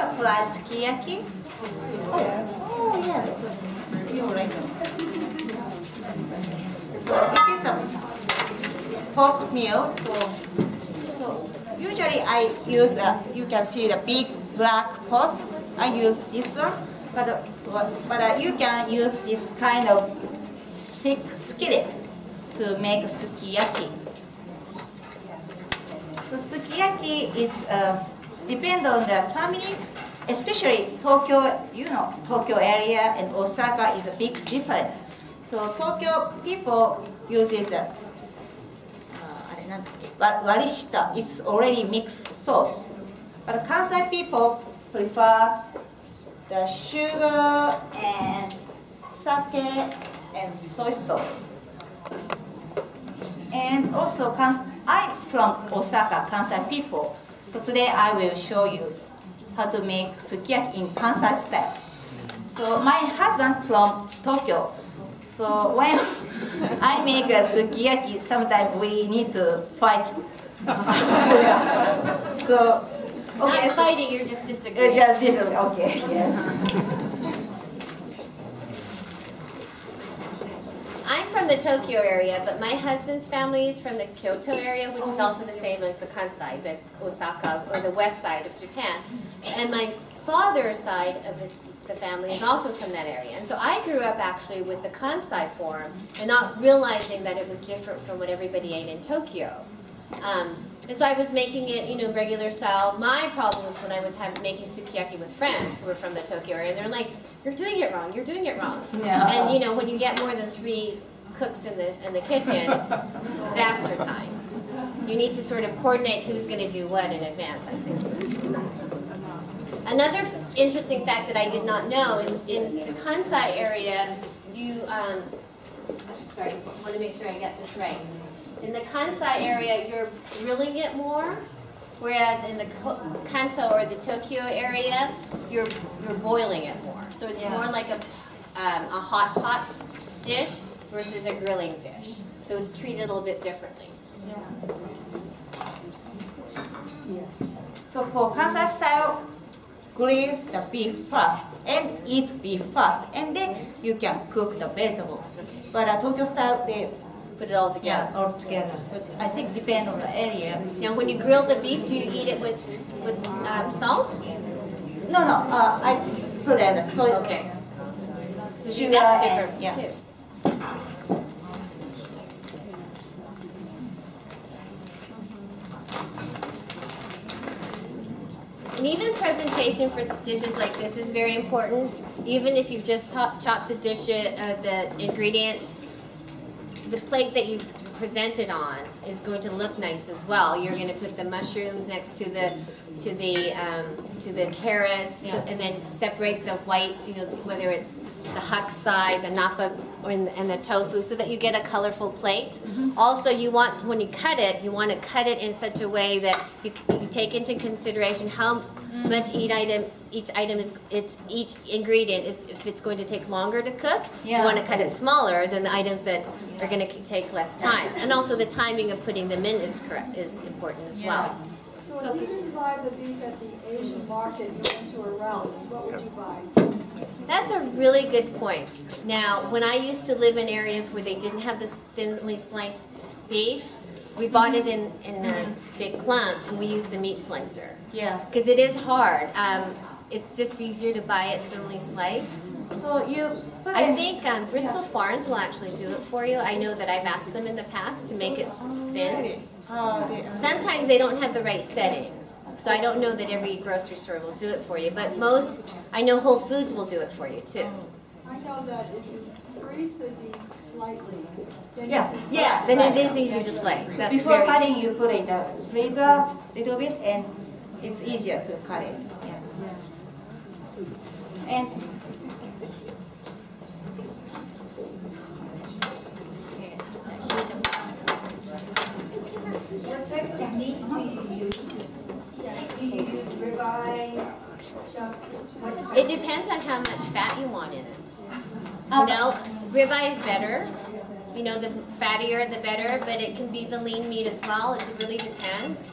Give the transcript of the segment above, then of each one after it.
ever tried sukiyaki? Yes. Oh, yes. You like it. So this is a pork meal. So usually I use, you can see the big black pot. I use this one, but you can use this kind of thick skillet to make sukiyaki. So sukiyaki is depend on the family, especially Tokyo. You know, Tokyo area and Osaka is a big difference. So Tokyo people use it. Warishita is already mixed sauce, but Kansai people prefer the sugar and sake and soy sauce. And also, I'm from Osaka, Kansai people. So today I will show you how to make sukiyaki in Kansai style. So my husband from Tokyo. So when I make a sukiyaki, sometimes we need to fight. So okay, not fighting, you're just disagreeing. Just disagree. Okay, yes. I'm from the Tokyo area, but my husband's family is from the Kyoto area, which is also the same as the Kansai, the Osaka, or the west side of Japan. And my father's side of the family is also from that area. And so I grew up actually with the Kansai form and not realizing that it was different from what everybody ate in Tokyo. And so I was making it, you know, regular style. My problem was when I was making sukiyaki with friends who were from the Tokyo area, and they're like, "You're doing it wrong. You're doing it wrong." Yeah. And you know, when you get more than 3 cooks in the kitchen, it's disaster time. You need to sort of coordinate who's going to do what in advance, I think. Another interesting fact that I did not know is in the Kansai area, sorry, I want to make sure I get this right. In the Kansai area, you're grilling it more, whereas in the Kanto or the Tokyo area, you're boiling it more. So it's more like a hot pot dish versus a grilling dish. So it's treated a little bit differently. So for Kansai style, grill the beef first and eat beef first, and then you can cook the vegetable. But Tokyo style, they Put it all together. all together. But I think depend on the area. Now, when you grill the beef, do you eat it with salt? No, I put in the soy. Okay. So Sugar that's and different too. And even presentation for dishes like this is very important. Even if you've just chopped the ingredients, the plate that you present it on is going to look nice as well. You're going to put the mushrooms next to the carrots, and then separate the whites. You know, whether it's the hakusai, the napa, and the tofu, so that you get a colorful plate. Also, you want, when you cut it, you want to cut it in such a way that you take into consideration how much each ingredient. If it's going to take longer to cook, you want to cut it smaller than the items that are going to take less time. And also the timing of putting them in is important as well. So if you didn't buy the beef at the Asian market, you went to a Ralph's, what would you buy? That's a really good point. Now, when I used to live in areas where they didn't have this thinly sliced beef, we bought it in a big clump, and we used the meat slicer. Yeah. Because it is hard. It's just easier to buy it thinly sliced. So you put I think Bristol Farms will actually do it for you. I know that I've asked them in the past to make it thin. Sometimes they don't have the right settings. So I don't know that every grocery store will do it for you, but I know Whole Foods will do it for you too. I know that if you freeze the beef slightly, then then it is easier to slice. That's Before cutting, you put it in the freezer a little bit, and it's easier to cut it. And what types of meat do you use? Do you use ribeye? It depends on how much fat you want in it. You know, ribeye is better. You know, the fattier the better, but it can be the lean meat as well. It really depends.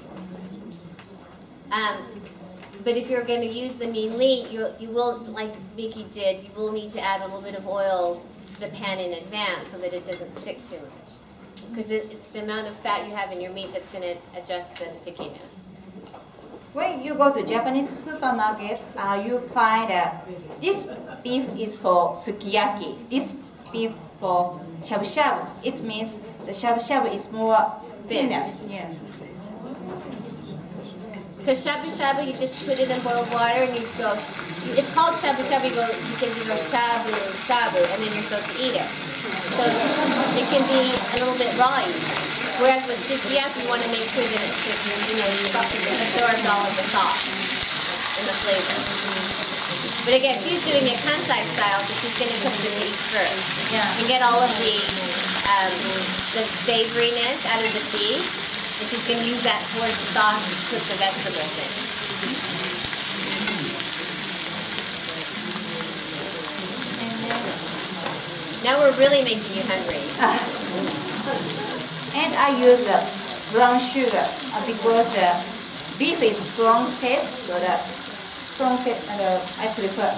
But if you're going to use the minli, you will, like Miki did, you will need to add a little bit of oil to the pan in advance so that it doesn't stick too much. Because it's the amount of fat you have in your meat that's going to adjust the stickiness. When you go to Japanese supermarket, you find this beef is for sukiyaki. This beef for shabu-shabu. It means the shabu-shabu is more thinner. Yeah. Because shabu-shabu, you just put it in boiled water and you go, it's called shabu-shabu because you go shabu-shabu and then you're supposed to eat it. So it can be a little bit raw. Whereas with sukiyaki, you want to make sure that it's, you absorbs all of the sauce and the flavor. But again, she's doing it Kansai style, so she's going to cook the meat first. Yeah. And get all of the savoriness out of the beef. And she's going to use that towards the sauce to cook the vegetables in. Now we're really making you hungry. And I use brown sugar because the beef is strong taste, so the strong taste, I prefer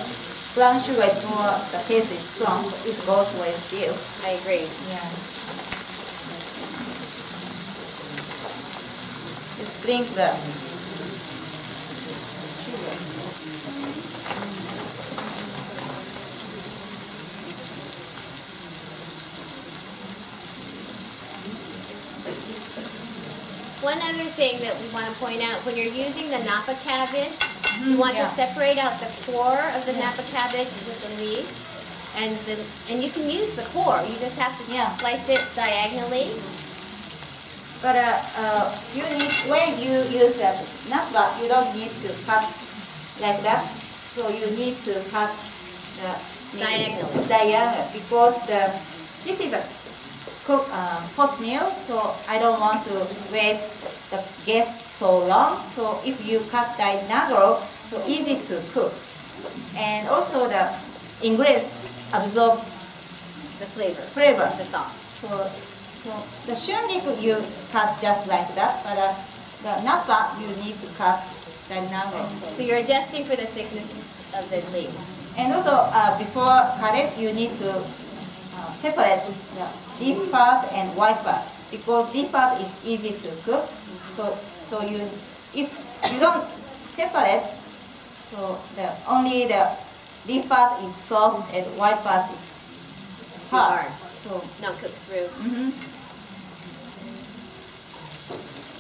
brown sugar is more, the taste is strong, so it goes with beef. I agree. Yeah. You sprinkle the One other thing that we want to point out, when you're using the napa cabbage, you want to separate out the core of the napa cabbage with the leaves. And you can use the core, you just have to slice it diagonally. But you need, when you use napa, you don't need to cut like that. So you need to cut diagonally because this is a hot meal, so I don't want to wait the guest so long. So if you cut diagonal, so easy to cook, and also the ingredients absorb the flavor of the sauce. So the shunriku you cut just like that, but the napa you need to cut diagonal. So you're adjusting for the thickness of the leaves. And also before cut it, you need to separate the deep part and white part because deep part is easy to cook. So you, if you don't separate, so only the deep part is soft and white part is hard. So not cooked through.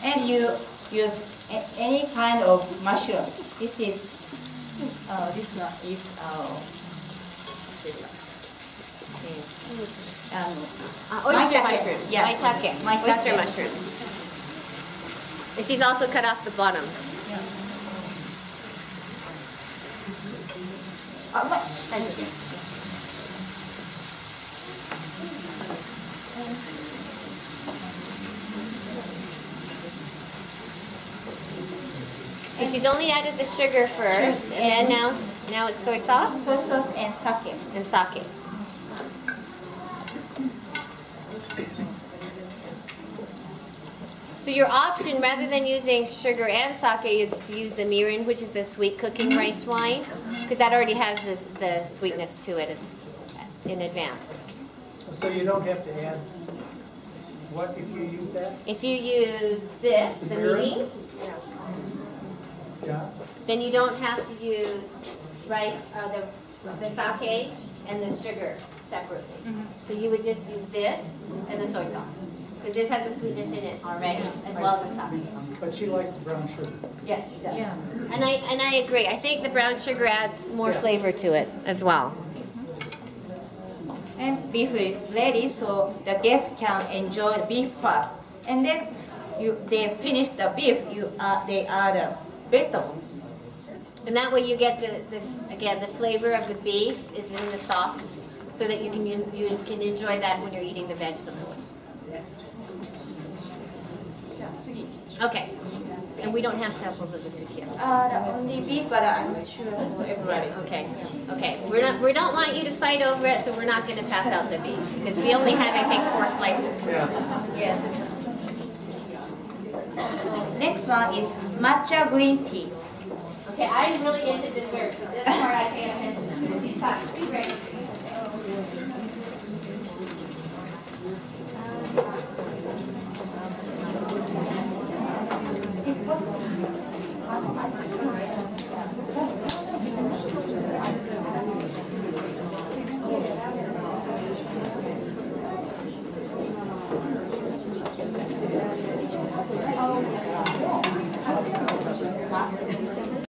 And you use any kind of mushroom. This is this one is oyster mushrooms. Yes. Maitake. Oyster mushrooms. And she's also cut off the bottom. So she's only added the sugar first, and then now it's soy sauce? Soy sauce and sake. And sake. So your option, rather than using sugar and sake, is to use the mirin, which is the sweet cooking rice wine, because that already has the sweetness to it in advance. So you don't have to add what if you use that? If you use this, the mirin, then you don't have to use rice, the sake and the sugar separately. So you would just use this and the soy sauce. Because this has the sweetness in it already, as well as the sake. But she likes the brown sugar. Yes, she does. Yeah. And I agree. I think the brown sugar adds more flavor to it as well. And beef is ready, so the guests can enjoy the beef first. And then they finish the beef, they add the vegetable. And that way you get again the flavor of the beef is in the sauce, so that you can enjoy that when you're eating the vegetables. Okay. And we don't have samples of the sukiyaki. Only beef, but I'm not sure for everybody. Okay. Okay. We don't want you to fight over it, so we're not going to pass out the beef because we only have, I think, 4 slices. Yeah. Next one is matcha green tea. Okay, I'm really into